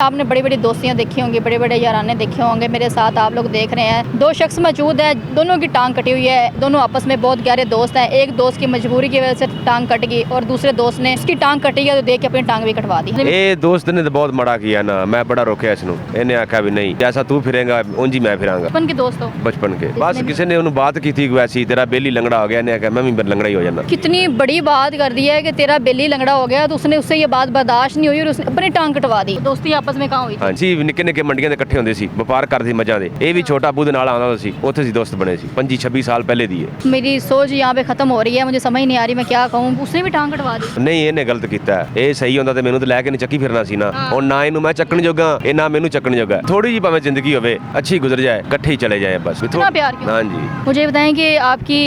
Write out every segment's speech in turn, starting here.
आपने बड़ी बड़ी दोस्तियां देखी होंगी, बड़े बड़े याराने देखे होंगे। मेरे साथ आप लोग देख रहे हैं दो शख्स मौजूद है, दोनों की टांग कटी हुई है। दोनों आपस में बहुत गहरे दोस्त हैं। एक दोस्त की मजबूरी की वजह से टांग कट गई और दूसरे दोस्त ने उसकी टांग कटी है तो देख के अपनी टांग भी कटवा दी। ये दोस्त ने तो बहुत माड़ा किया ना, मैं बड़ा रोकया इसनू। इन्हें आख्या भी नहीं, जैसा तू फिरेगा उंज ही मैं फिरांगा। बचपन के दोस्त हो? बचपन के बस किसी ने उन्होंने बात की थी वैसी, तेरा बेली लंगड़ा हो गया। इन्हें आख्या मैं भी लंगड़ा ही हो जाना। कितनी बड़ी बात कर दी है कि तेरा बेली लंगड़ा हो गया, तो उसने उससे ये बात बर्दाश्त नहीं हुई और उसने अपनी टांग कटवा दी। दोस्ती आपस में कहाँ हुई? हाँ जी, निक्के निक्के मंडियां दे इकट्ठे होंदे सी, व्यापार करदे मजां दे। ये भी छोटा बूद नाल आंदा सी, उत्थे सी दोस्त बने सी। 25-26 साल पहले दी है। मेरी सोच यहाँ पे खत्म हो रही है, मुझे समझ नहीं आ रही मैं क्या कहूँ। उसने भी टांग कटवा दी। नहीं, इन्हें गलत किया। ये सही होंदा ते मैनू तो लैके नहीं चक्की फिरना सी ना। और ना इनू मैं चक्कन जोगा, ये ना मैनू चक्कन जोगा। थोड़ी जी भावें जिंदगी होवे, अच्छी गुजर जाए, इकट्ठे ही चले जाए बस। इतना प्यार क्यों? हाँ जी। मुझे बताएं कि आपकी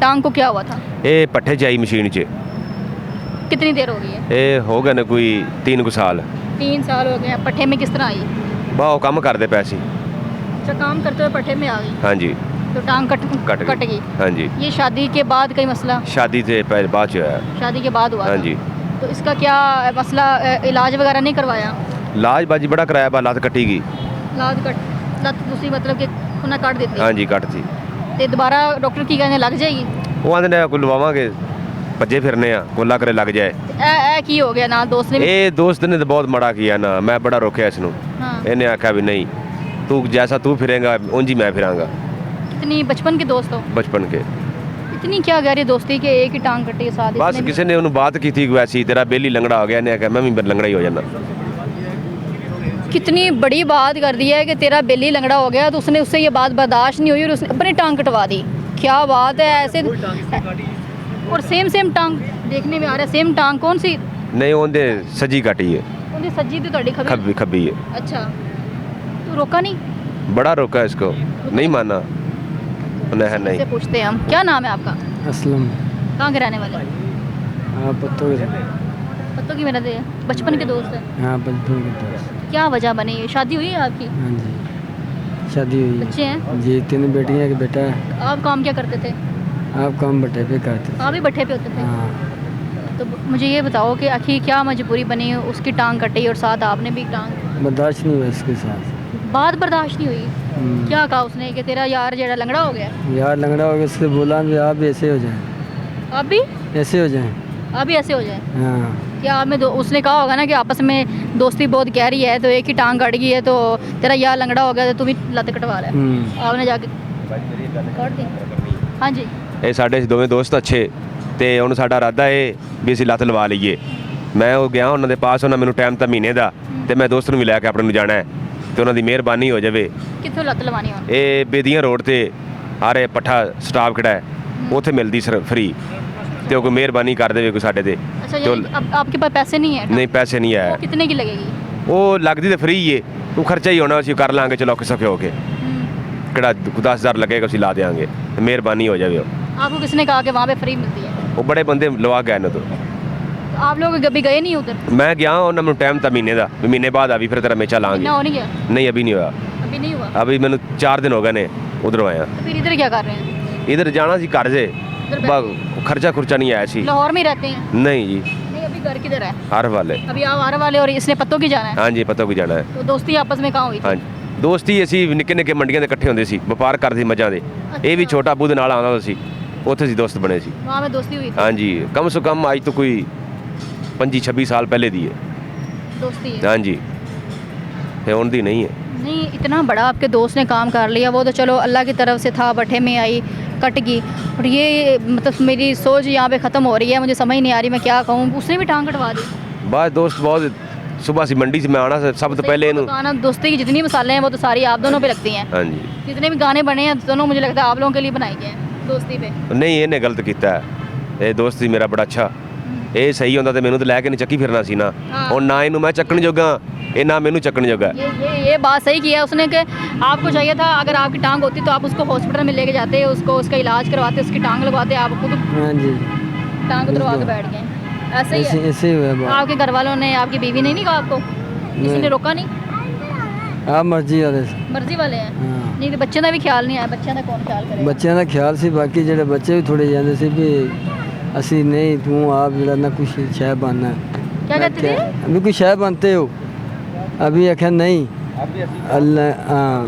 टांग को क्या हुआ था? ये पट्ठे च आई मशीन च। कितनी देर हो गई है? ये हो गए ना कोई 3 साल। 3 साल हो गए। पट्ठे में किस तरह आई? बहु काम करते पैसे। अच्छा, काम करते हुए पट्ठे में आ गई हाँ जी। तो टांग कट गई। हाँ जी। ये शादी के बाद कोई मसला? शादी से पहले बाद जो है। शादी के बाद हुआ हाँ था। जी। तो इसका क्या मसला, इलाज वगैरह नहीं करवाया? लाज बाजी बड़ा कराया, बा लत कटी गई। लत दूसरी मतलब कि खुना काट देती? हाँ जी, कट थी। ते दोबारा डॉक्टर की कहने लग जाएगी? वो आंदे ने कोई लवावांगे, भज्जे फिरने आ, कोला करे लग जाए। ए की हो गया ना, दोस्त ने भी? ये दोस्त ने तो बहुत माड़ा किया ना, मैं बड़ा रोकया इसनू। हाँ। इन्हें आख्या भी नहीं, तू जैसा तू फिरेगा उंज ही मैं फिरांगा। कितनी बचपन के दोस्त हो? बचपन के। इतनी क्या गहरी दोस्ती कि एक ही टांग कटी साथ? बस किसी ने उन्होंने बात की थी वैसी, तेरा बेली लंगड़ा हो गया। इन्हें आख्या मैं भी लंगड़ा ही हो जाना। कितनी बड़ी बात कर दी है कि तेरा बेली लंगड़ा हो गया, तो उसने उससे ये बात बर्दाश्त नहीं हुई और उसने अपनी टांग कटवा दी। क्या बात है ऐसे। और सेम टांग देखने में आ रहा है। सेम टांग कौन सी? नहीं, उनके सजी कटी है। उनकी सज्जी तो ਤੁਹਾਡੀ खब्बी खब्बी है। अच्छा, तो रोका नहीं? बड़ा रोका इसको, नहीं माना। नहीं। से पूछते हैं हम, क्या नाम है आपका? असलम। कहाँ के रहने वाले? हाँ पत्तों के। पत्तों की मेहनत है, बचपन के दोस्त है। हाँ बचपन के दोस्त। क्या वजह बनी? शादी हुई है आपकी? हाँ जी, शादी हुई बच्चे है हैं? जी, 3 बेटियाँ एक बेटा है। आप काम क्या करते थे? आप काम बटे पे करते थे? आप भी भट्ठे पे होते थे? हाँ। तो मुझे ये बताओ कि आखिर क्या मजबूरी बनी, उसकी टांग कटी और साथ आपने भी टांग? बर्दाश्त नहीं हुआ इसके साथ। बात बर्दाश्त नहीं हुई? क्या कहा उसने कि तेरा यार जेड़ा लंगड़ा हो गया? यार लंगड़ा हो गया, उससे बोला भी आप भी ऐसे हो जाए, आप भी ऐसे हो जाए। आप भी ऐसे हो जाए? हाँ। क्या आप में उसने कहा होगा ना कि आपस में दोस्ती बहुत गहरी है, तो एक ही टांग कट गई है तो तेरा यार लंगड़ा हो गया तो तू भी लत कटवा रहा है। आपने जाके काट दी? हाँ जी। ਇਹ ਸਾਡੇ ਦੋਵੇਂ ਦੋਸਤ ਅੱਛੇ ਤੇ ਹੁਣ ਸਾਡਾ ਇਰਾਦਾ ਇਹ ਵੀ ਅਸੀਂ ਲੱਤ ਲਵਾ ਲਈਏ। ਮੈਂ ਉਹ ਗਿਆ ਉਹਨਾਂ ਦੇ ਪਾਸ, ਉਹਨਾਂ ਮੈਨੂੰ ਟਾਈਮ ਤਾਂ ਮਹੀਨੇ ਦਾ, ਤੇ ਮੈਂ ਦੋਸਤ ਨੂੰ ਵੀ ਲੈ ਕੇ ਆਪਣੇ ਨੂੰ ਜਾਣਾ ਹੈ ਤੇ ਉਹਨਾਂ ਦੀ ਮਿਹਰਬਾਨੀ ਹੋ ਜਾਵੇ। ਕਿੱਥੋਂ ਲੱਤ ਲਵਾਣੀ ਹੁਣ? ਇਹ ਬੇਦੀਆਂ ਰੋਡ ਤੇ ਆਰੇ ਪੱਠਾ ਸਟਾਫ ਖੜਾ ਹੈ, ਉੱਥੇ ਮਿਲਦੀ ਸਰ ਫਰੀ, ਤੇ ਉਹ ਕੋਈ ਮਿਹਰਬਾਨੀ ਕਰ ਦੇਵੇ ਕੋਈ ਸਾਡੇ ਤੇ। अच्छा, यानी अब आपके पास पैसे नहीं है? ਨਹੀਂ ਪੈਸੇ ਨਹੀਂ ਆਇਆ। कितने की लगेगी? ਉਹ ਲੱਗਦੀ ਤੇ ਫਰੀ ਏ, ਉਹ ਖਰਚਾ ਹੀ ਹੋਣਾ, ਅਸੀਂ ਕਰ ਲਾਂਗੇ ਚਲੋ ਔਖੇ ਸੌਖੇ ਹੋ ਕੇ। ਕਿਹੜਾ 10,000 ਲੱਗੇਗਾ, ਅਸੀਂ ਲਾ ਦੇਵਾਂਗੇ, ਮਿਹਰਬਾਨੀ ਹੋ ਜਾਵੇ। आपको किसने कहा कि वहाँ पे फ्री मिलती है? ਉਹ ਬੜੇ ਬੰਦੇ ਲਵਾ ਗਏ ਨੇ ਤੋਂ। तो आप लोग कभी गए नहीं उधर? ਮੈਂ ਗਿਆ, ਉਹਨਾਂ ਨੂੰ ਟਾਈਮ ਤਾਂ ਮਹੀਨੇ ਦਾ, ਵੀ ਮਹੀਨੇ ਬਾਅਦ ਆਵੀ ਫਿਰ ਤੇਰਾ ਮੇਚਾ ਲਾਂਗੇ। ना हो नहीं गया? नहीं अभी नहीं हुआ। अभी नहीं हुआ? अभी मैंने 4 दिन हो गए ने उधर आया। तो फिर इधर क्या कर रहे हैं? इधर जाना सी घर से, खर्चा खुर्चा नहीं आया सी। लाहौर में ही रहते हैं? नहीं जी, नहीं, अभी घर किधर है? हर वाले। अभी आप हर वाले और इसने पत्तों की जाना है? हाँ जी, पता को जाना है। तो दोस्ती आपस में कहाँ हुई थी? हाँ जी, ਦੋਸਤੀ ਅਸੀਂ ਨਿੱਕੇ ਨਿੱਕੇ ਮੰਡੀਆਂ ਦੇ ਇਕੱਠੇ ਹੁੰਦੇ ਸੀ, ਵਪਾਰ ਕਰਦੇ ਮਜਾਂ ਦੇ। ਇਹ ਵੀ ਛੋਟਾ ਬੂਦ ਨਾਲ ਆਉਂਦਾ ਸੀ, ਉੱਥੇ ਸੀ ਦੋਸਤ ਬਣੇ ਸੀ। वहाँ में दोस्ती हुई थी? हाँ जी, कम से कम आज तो कोई 25-26 साल पहले दी है। दोस्ती है? हाँ जी, ਹੁਣ ਦੀ नहीं है। नहीं, इतना बड़ा आपके दोस्त ने काम कर लिया, वो तो चलो अल्लाह की तरफ से था, भट्ठे में आई कट गई। और ये मतलब मेरी सोच यहाँ पे ख़त्म हो रही है, मुझे समझ नहीं आ रही मैं क्या कहूँ। उसने भी टांग कटवा दी? बस दोस्त बहुत, सुबह से मंडी से मैं आना सब तो पहले इन्हों। गाना दोस्ती की जितनी मसाले हैं वो तो सारी आप दोनों पे लगती हैं? हाँ जी। जितने भी गाने बने हैं दोनों मुझे लगता है आप लोगों के लिए बनाए गए हैं दोस्ती पे। नहीं, इन्हें गलत किया है। ये दोस्त ਸੀ ਮੇਰਾ ਬੜਾ ਅੱਛਾ। ਇਹ ਸਹੀ ਹੁੰਦਾ ਤੇ ਮੈਨੂੰ ਤਾਂ ਲੈ ਕੇ ਨਹੀਂ ਚੱਕੀ ਫਿਰਨਾ ਸੀ ਨਾ। ਹੁਣ ਨਾ ਇਹਨੂੰ ਮੈਂ ਚੱਕਣ ਜੋਗਾ, ਇਹ ਨਾ ਮੈਨੂੰ ਚੱਕਣ ਜੋਗਾ। ये बात सही किया उसने कि आपको चाहिए था अगर आपकी टांग होती तो आप उसको हॉस्पिटल में लेके जाते, उसको उसका इलाज करवाते, उसकी टांग लगवाते, आप खुद हाँ जी, टांग उतरवा के बैठ गए। ऐसे ही है? ऐसे ही हुआ। आपके घर वालों ने, आपकी बीवी ने नहीं कहा आपको? किसी ने रोका नहीं? आप मर्जी वाले। मर्जी वाले हैं? हाँ। नहीं तो बच्चों का भी ख्याल नहीं आया, बच्चों का कौन ख्याल करेगा? ਬੱਚਿਆਂ ਦਾ ਖਿਆਲ ਸੀ, ਬਾਕੀ ਜਿਹੜੇ ਬੱਚੇ ਵੀ ਥੋੜੇ ਜਾਂਦੇ ਸੀ ਵੀ ਅਸੀਂ ਨਹੀਂ, ਤੂੰ ਆਪ ਜਿਹੜਾ ਨਾ ਕੁਛ ਸ਼ੈ ਬਣਨਾ। क्या कहते थे? अभी कुछ शय बनते हो, अभी आख्या नहीं अल्लाह हाँ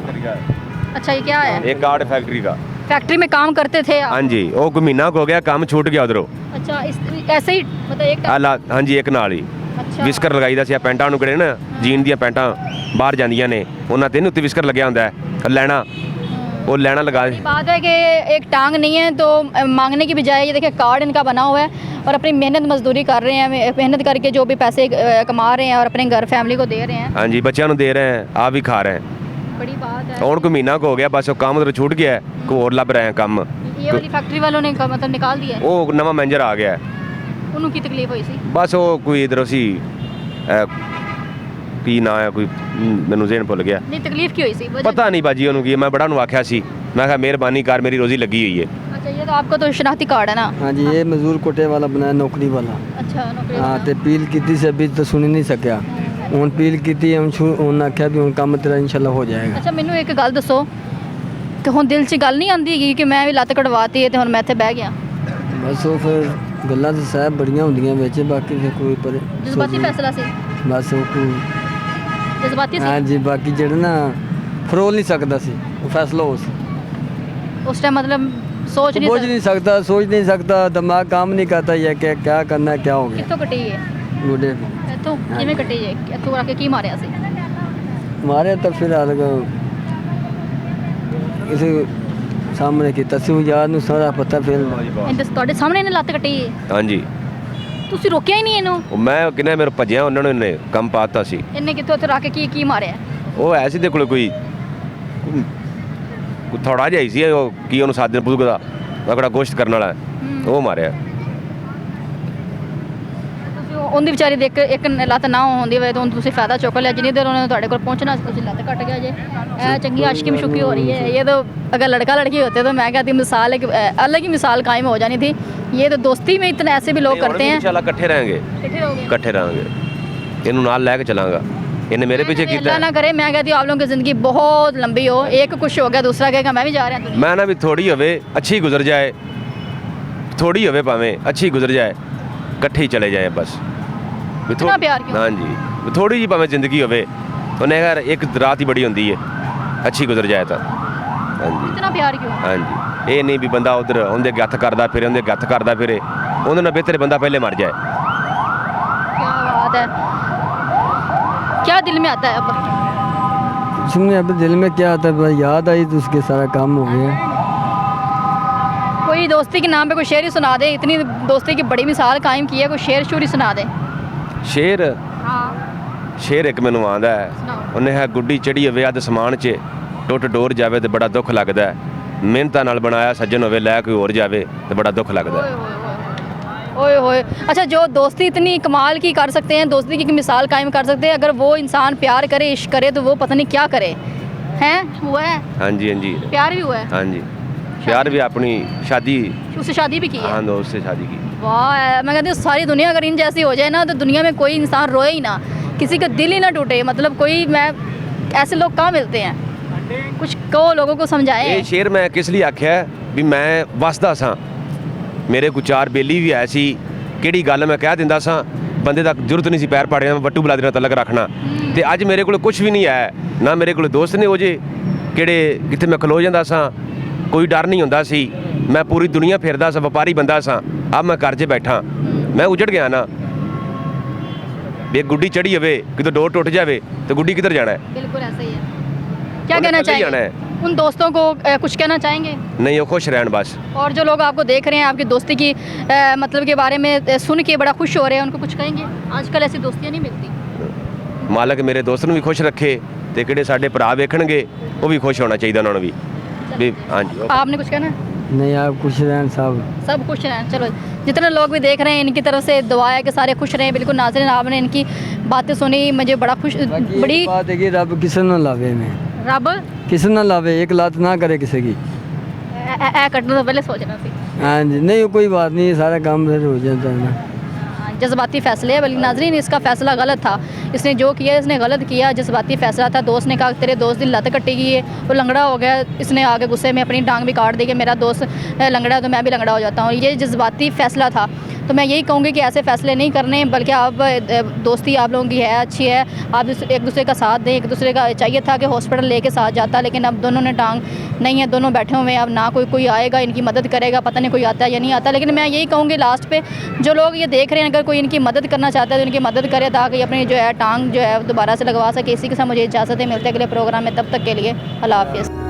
अच्छा ये क्या है? एक कार्ड फैक्ट्री का। फैक्ट्री में काम करते थे आप? हाँ जी, वो कोई महीना हो गया, काम छूट गया उधरों। अच्छा इस ऐसे ही मतलब एक हाँ जी, ਇੱਕ ਨਾਲ ਹੀ अच्छा ਵਿਸਕਰ ਲਗਾਈਦਾ ਸੀ। ਆ ਪੈਂਟਾਂ ਨੂੰ ਕਿਹੜੇ ਨਾ ਜੀਨ ਦੀਆਂ ਪੈਂਟਾਂ ਬਾਹਰ ਜਾਂਦੀਆਂ ਨੇ, ਉਹਨਾਂ ਤੇ ਉੱਤੇ ਵਿਸਕਰ ਲੱਗਿਆ ਹੁੰਦਾ ਹੈ, ਲੈਣਾ वो लेना लगा। बात है कि एक टांग नहीं है तो मांगने की बजाय ये देखिए कार्ड इनका बना हुआ है और अपनी मेहनत मजदूरी कर रहे हैं, मेहनत करके जो भी पैसे कमा रहे हैं और अपने घर फैमिली को दे रहे हैं। हाँ जी, बच्चों को दे रहे हैं, आप भी खा रहे हैं। बड़ी बात है। और कोई महीना को हो गया बस वो काम उधर छूट गया है, कोई और लभ रहे हैं काम। ये वाली फैक्ट्री वालों ने मतलब निकाल दिया है? वो नवा मैनेजर आ गया है, उन्होंने की तकलीफ हुई सी? बस वो कोई इधर सी की ना है कोई मैनू जेन भुल गया। नहीं तकलीफ की हुई सी? पता नहीं बाजी उन्होंने की, मैं बड़ा नु आख्या सी, मैं कहा मेहरबानी कर, मेरी रोजी लगी हुई है। अच्छा ये तो आपका तो शनाख्ती कार्ड है ना? हाँ जी, ये मजदूर कोटे वाला बनाया, नौकरी वाला। अच्छा नौकरी हाँ वाला। तो अपील की से अभी तो सुनी नहीं सकिया, हूँ अपील की उन्हें आख्या भी हूँ काम तेरा इंशाल्लाह हो जाएगा। अच्छा मैनू एक गल दसो कि हुण दिल च गल नहीं आंदी हैगी कि मैं भी लत्त कटवाती है तो हुण मैं इत्थे बह गया? बस वो फिर गल्लां तो साहब बड़ियां होंदियां विच, बाकी फिर कोई पर जज्बाती फैसला सी? बस वो कोई जज्बाती सी? हाँ जी, बाकी जेड़ा ना फरोल नहीं सकता सी, वो फैसला हो सी उस टाइम मतलब सोच नहीं बोझ नहीं सकता, सोच नहीं सकता, दिमाग काम नहीं करता ये क्या करना है, क्या हो गया कित्थों कटी है? गोडे इत्थों किवें कटी है? इत्थों आके की मारिया सी? मारे तो फिर किसी सामने किया सी, यार ਨੂੰ ਸਾਰਾ ਪਤਾ ਫਿਰ ਇਹਦੇ ਤੁਹਾਡੇ ਸਾਹਮਣੇ ਨੇ ਲੱਤ ਕੱਟੀ ਹੈ? हाँ जी, ਤੁਸੀਂ ਰੋਕਿਆ ਹੀ ਨਹੀਂ ਇਹਨੂੰ? ਉਹ ਮੈਂ ਕਿਨੇ ਮੇਰੇ ਭੱਜਿਆ, ਉਹਨਾਂ ਨੇ ਇਹਨੇ ਕੰਮ ਪਾਤਾ ਸੀ। ਇਹਨੇ ਕਿੱਥੋਂ ਉੱਥੇ ਰੱਖ ਕੇ ਕੀ ਮਾਰਿਆ? ਉਹ ਐਸੀ ਦੇ ਕੋਲ ਕੋਈ ਥੋੜਾ ਜਿਹਾ ਹੀ ਸੀ, ਉਹ ਕੀ ਉਹਨੂੰ ਸਾਧਨ ਬਜ਼ੁਰਗ ਦਾ ਅਗੜਾ ਗੋਸ਼ਤ ਕਰਨ ਵਾਲਾ, ਉਹ ਮਾਰਿਆ। ਤੁਸੀਂ ਉਹਦੀ ਵਿਚਾਰੀ ਦੇ ਇੱਕ ਲੱਤ ਨਾ ਹੁੰਦੀ ਹੋਵੇ ਤਾਂ ਤੁਸੀਂ ਫਾਇਦਾ ਚੁੱਕ ਲਿਆ, ਜਿੰਨੀ ਦੇਰ ਉਹਨੇ ਤੁਹਾਡੇ ਕੋਲ ਪਹੁੰਚਣਾ ਸੀ ਤੁਸੀਂ ਲੱਤ ਕੱਟ ਗਿਆ ਜੇ। ਇਹ ਚੰਗੀ आशिकी मशुकी हो रही है। ये तो अगर लड़का लड़की होते तो मैं कहती मिसाल एक अलग ही मिसाल कायम हो जानी थी। ये तो दोस्ती में इतने ऐसे भी लोग करते हैं। इंशाल्लाह इकट्ठे रहेंगे, इकट्ठे रहेंगे, ਇਹਨੂੰ ਨਾਲ ਲੈ ਕੇ ਚਲਾਂਗਾ। ਇਹਨੇ ਮੇਰੇ ਪਿੱਛੇ ਕੀਤਾ। अल्लाह ना करे, मैं कहती हूँ आप लोगों की ज़िंदगी बहुत लंबी हो, एक कुछ हो गया दूसरा कहेगा मैं भी जा रहा हूँ। मैं ना भी थोड़ी होवे अच्छी गुजर जाए, थोड़ी होवे भावें अच्छी गुजर जाए, इकट्ठे ही चले जाए बस। इतना प्यार क्यों? हाँ जी, थोड़ी जी भावें जिंदगी होवे, उन्हें यार एक रात ही बड़ी होंदी है, अच्छी गुजर जाए तो। हाँ जी, इतना प्यार क्यों? हाँ जी, ये नहीं भी बंदा उधर उनके गत्थ करता फिरे, उनके गत्थ करता फिरे, उन्होंने ना बेहतर बंदा पहले मर जाए। क्या बात है, क्या दिल में आता है अब? सुनने अब दिल में क्या आता है, बस याद आई तो उसके सारा काम हो गया। कोई दोस्ती के नाम पे कोई शेर ही सुना दे, इतनी दोस्ती की बड़ी मिसाल कायम की है, कोई शेर शूर ही सुना दे। शेर हाँ शेर एक मैनू आंदा है, उन्हें है गुड्डी चढ़ी होवे अध समान च टुट डोर जावे तो बड़ा दुख लगता है, मेहनत नाल बनाया सज्जन होवे लै कोई होर जावे तो बड़ा दुख लगता है। ओए होए। अच्छा जो दोस्ती इतनी कमाल की कर सकते हैं, दोस्ती की मिसाल कायम कर सकते हैं, अगर वो इंसान प्यार करे इश्क करे तो वो पता नहीं क्या करे, हैं हुआ है? हाँ जी, हाँ जी, प्यार भी हुआ है? हाँ जी, प्यार भी अपनी शादी, उससे शादी भी की है? हाँ दोस्त से शादी की। वाह, मैं कहती हूँ सारी दुनिया अगर इन जैसी हो जाए ना तो दुनिया में कोई इंसान रोए ही ना, किसी का दिल ही ना टूटे। मतलब कोई मैं ऐसे लोग कहाँ मिलते हैं, कुछ कहो लोगों को समझाएं। ये शेर मैं किस लिए आख्या भी मैं वसदा सा, मेरे को चार बेली भी है सी, किहड़ी गल मैं कह दिंदा सा, बंदे दा जरूरत नहीं सी पैर पाड़े वट्टू बलादे नाल तलक रखना, ते अज मेरे को कुछ भी नहीं है, ना मेरे को दोस्त ने हो जे किहड़े कित्थे मैं खलो जांदा सा, कोई डर नहीं हुंदा सी, मैं पूरी दुनिया फिरदा सा, व्यापारी बंदा सा, अब मैं घर 'च बैठा, मैं उजड़ गया ना। एक गुड्डी चढ़ी होवे कितों डोर टुट जावे तो गुड्डी किधर जाना है? बिल्कुल ऐसा ही है। क्या उन्हें कहना कल ही जाना चाहेंगे उन दोस्तों को, कुछ कहना चाहेंगे? नहीं, वो खुश रहन बस। और जो लोग आपको देख रहे हैं आपकी दोस्ती की मतलब के बारे में सुन के बड़ा खुश हो रहे हैं, उनको कुछ कहेंगे? आजकल ऐसी दोस्तियाँ नहीं मिलती। मालक मेरे दोस्त ਨੂੰ ਵੀ खुश रखे ਤੇ ਕਿਹੜੇ ਸਾਡੇ ਭਰਾ ਵੇਖਣਗੇ ਉਹ ਵੀ खुश होना चाहिए ਉਹਨਾਂ ਨੂੰ ਵੀ। हाँ जी, आपने कुछ कहना? नहीं आप खुश रहें साहब, सब खुश हैं। चलो जितने लोग भी देख रहे हैं इनकी तरफ से दुआ है कि सारे खुश रहें। बिल्कुल नाज़रीन, आपने इनकी बातें सुनी, मुझे बड़ा खुश, बड़ी बात है कि रब किसी ना लावे में, रब किसी ना लावे, एक लात ना करे किसी की। कटने तो पहले सोचना थी। हाँ जी, नहीं कोई बात नहीं, सारा काम फिर हो जाता है ना। जज्बाती फैसले है, बल्कि नाजरीन इसका फैसला गलत था, इसने जो किया इसने गलत किया, जज्बाती फैसला था। दोस्त ने कहा तेरे दोस्त की लत कटेगी है, वो लंगड़ा हो गया, इसने आगे गुस्से में अपनी टांग भी काट दी कि मेरा दोस्त लंगड़ा है तो मैं भी लंगड़ा हो जाता हूँ, ये जज्बाती फैसला था। तो मैं यही कहूँगी कि ऐसे फैसले नहीं करने, बल्कि आप दोस्ती आप लोगों की है अच्छी है, आप एक दूसरे का साथ दें। एक दूसरे का चाहिए था कि हॉस्पिटल लेके साथ जाता, लेकिन अब दोनों ने टांग नहीं है, दोनों बैठे हुए हैं। अब ना कोई आएगा इनकी मदद करेगा, पता नहीं कोई आता है या नहीं आता। लेकिन मैं यही कहूँगी लास्ट पे जो लोग ये देख रहे हैं, अगर कोई इनकी मदद करना चाहता है तो इनकी मदद करे, ताकि अपनी जो है टांग जो है दोबारा से लगवा सके। इसी के साथ मुझे इजाज़त है, मिलते हैं अगले प्रोग्राम में, तब तक के लिए अल्लाह हाफिज़।